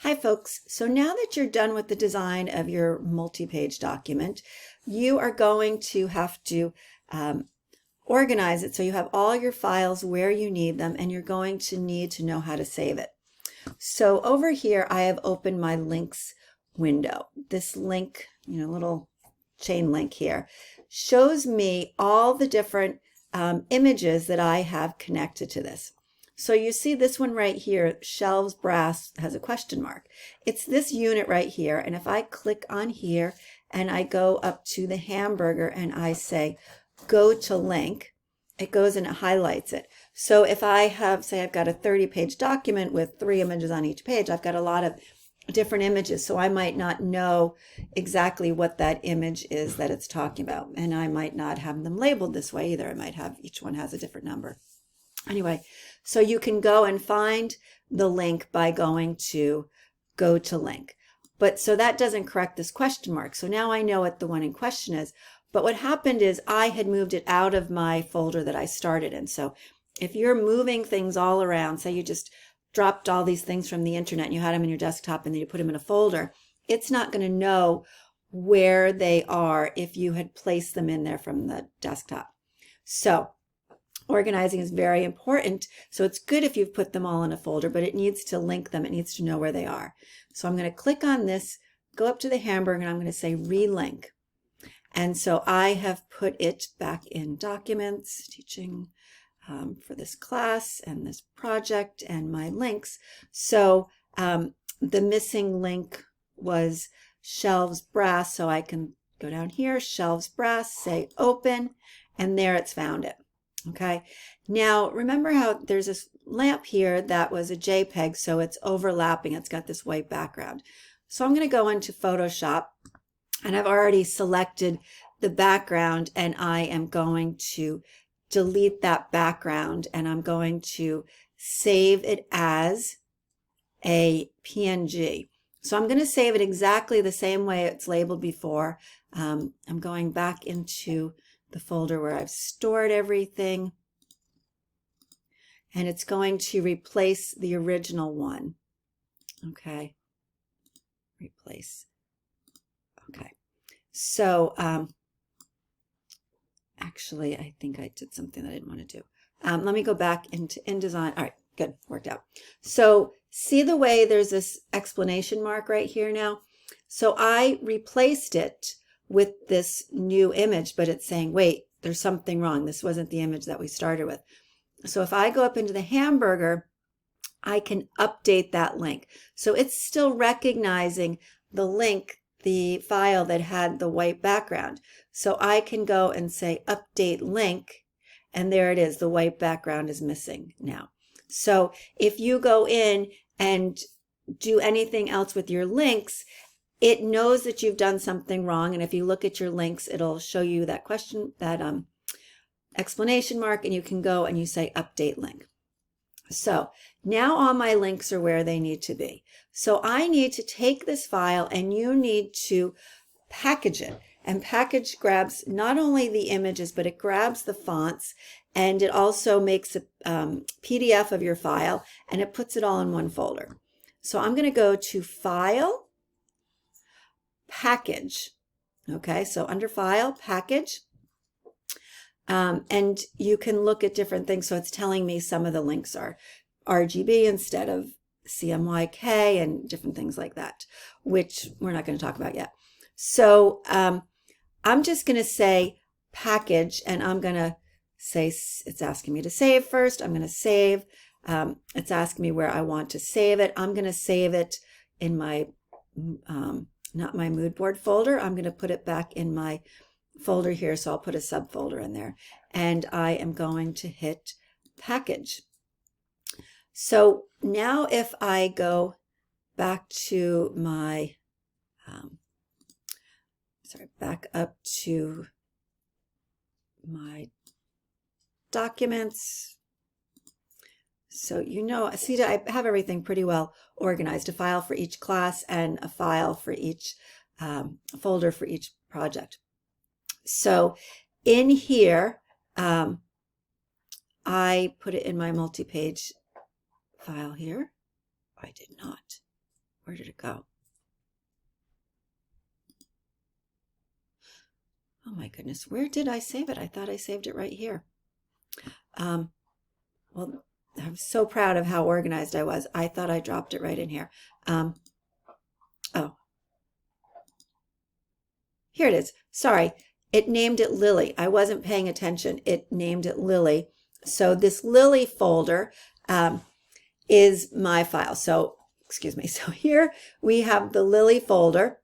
Hi folks, so now that you're done with the design of your multi-page document, you are going to have to organize it so you have all your files where you need them, and you're going to need to know how to save it. So over here I have opened my links window. This link, little chain link here, shows me all the different images that I have connected to this. So you see this one right here, shelves brass, has a question mark. It's this unit right here, and if I click on here and I go up to the hamburger and I say go to link, it goes and it highlights it. So if I have, say I've got a 30-page document with 3 images on each page, I've got a lot of different images, so I might not know exactly what that image is that it's talking about, and I might not have them labeled this way either. I might have, each one has a different number. Anyway, so you can go and find the link by going to go to link. But so that doesn't correct this question mark. So now I know what the one in question is. But what happened is I had moved it out of my folder that I started in. So if you're moving things all around, say you just dropped all these things from the internet and you had them in your desktop and then you put them in a folder, it's not going to know where they are if you had placed them in there from the desktop. So organizing is very important. So it's good if you've put them all in a folder, but it needs to link them. It needs to know where they are. So I'm going to click on this, go up to the hamburger, and I'm going to say relink. And so I have put it back in documents, teaching for this class and this project and my links. So the missing link was shelves brass. So I can go down here, shelves brass, say open, and there it's found it. Okay, now remember how there's this lamp here that was a JPEG, so it's overlapping. It's got this white background. So I'm going to go into Photoshop, and I've already selected the background, and I am going to delete that background, and I'm going to save it as a PNG. So I'm going to save it exactly the same way it's labeled before. I'm going back into the folder where I've stored everything, and it's going to replace the original one. Okay, replace. Okay, so actually I think I did something that I didn't want to do. Let me go back into InDesign. All right, good, worked out. So see the way there's this exclamation mark right here now? So I replaced it with this new image, but it's saying, wait, there's something wrong. This wasn't the image that we started with. So if I go up into the hamburger, I can update that link. So it's still recognizing the link, the file that had the white background. So I can go and say update link, and there it is. The white background is missing now. So if you go in and do anything else with your links, it knows that you've done something wrong, and if you look at your links, it'll show you that question, that exclamation mark, and you can go and you say update link. So now all my links are where they need to be. So I need to take this file, and you need to package it. And package grabs not only the images, but it grabs the fonts, and it also makes a PDF of your file, and it puts it all in one folder. So I'm going to go to File, Package. Okay, so under File, Package, and you can look at different things. So it's telling me some of the links are RGB instead of CMYK and different things like that, which we're not going to talk about yet. So I'm just going to say package, and I'm going to say it's asking me to save first. I'm going to save. It's asking me where I want to save it. I'm going to save it in my not my mood board folder. I'm going to put it back in my folder here, so I'll put a subfolder in there, and I am going to hit package. So now if I go back to my back up to my documents. So see, I have everything pretty well organized, a file for each class and a file for each folder for each project. So in here, I put it in my multi-page file here. I did not. Where did it go? Oh my goodness, where did I save it? I thought I saved it right here. Well, I'm so proud of how organized I was. I thought I dropped it right in here. Oh, here it is. Sorry, it named it Lily. I wasn't paying attention. It named it Lily. So this Lily folder is my file. So, excuse me. So here we have the Lily folder.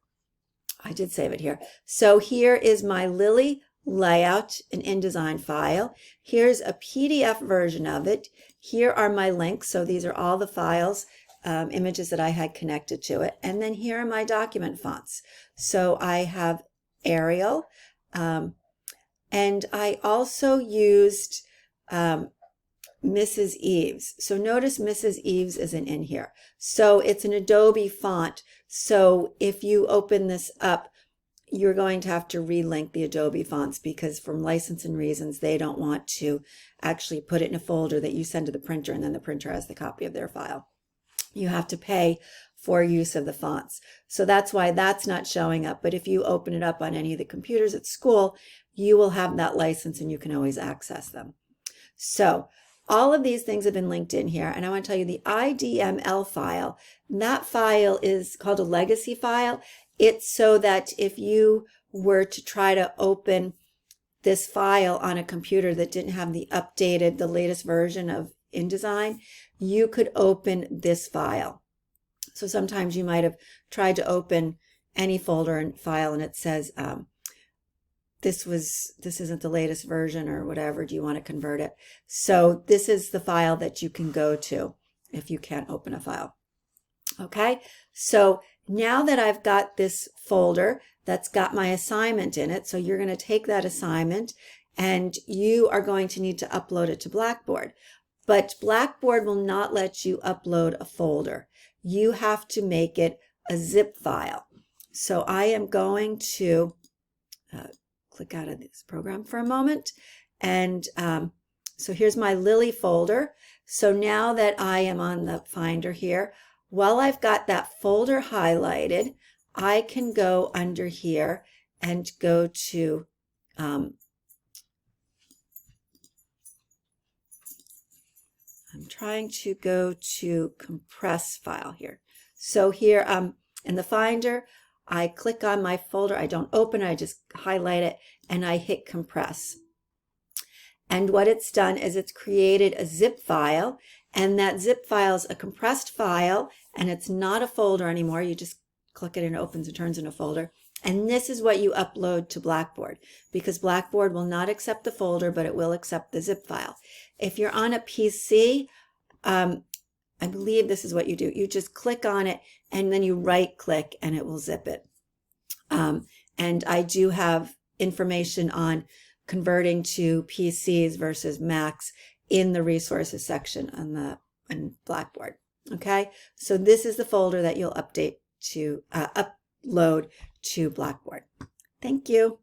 I did save it here. So here is my Lily layout, an InDesign file. Here's a PDF version of it. Here are my links. So these are all the files, images that I had connected to it. And then here are my document fonts. So I have Arial, and I also used Mrs. Eves. So notice Mrs. Eves isn't in here. So it's an Adobe font. So if you open this up, you're going to have to relink the Adobe fonts because from licensing reasons, they don't want to actually put it in a folder that you send to the printer and then the printer has the copy of their file. You have to pay for use of the fonts. So that's why that's not showing up. But if you open it up on any of the computers at school, you will have that license and you can always access them. So all of these things have been linked in here. And I want to tell you the IDML file, that file is called a legacy file. It's so that if you were to try to open this file on a computer that didn't have the latest version of InDesign, you could open this file. So sometimes you might have tried to open any folder and file and it says, this isn't the latest version or whatever. Do you want to convert it? So this is the file that you can go to if you can't open a file. Okay, so now that I've got this folder that's got my assignment in it, so you're going to take that assignment and you are going to need to upload it to Blackboard. But Blackboard will not let you upload a folder. You have to make it a zip file. So I am going to click out of this program for a moment. And so here's my Lily folder. So now that I am on the Finder here, while I've got that folder highlighted, I can go under here and go to I'm trying to go to compress file here. So here in the Finder, I click on my folder. I don't open it, I just highlight it and I hit compress. And what it's done is it's created a zip file, and that zip file is a compressed file and it's not a folder anymore. You just click it and it opens and turns into a folder. And this is what you upload to Blackboard because Blackboard will not accept the folder, but it will accept the zip file. If you're on a PC, I believe this is what you do. You just click on it and then you right click and it will zip it. And I do have information on converting to PCs versus Macs in the resources section on Blackboard. Okay, so this is the folder that you'll upload to Blackboard. Thank you.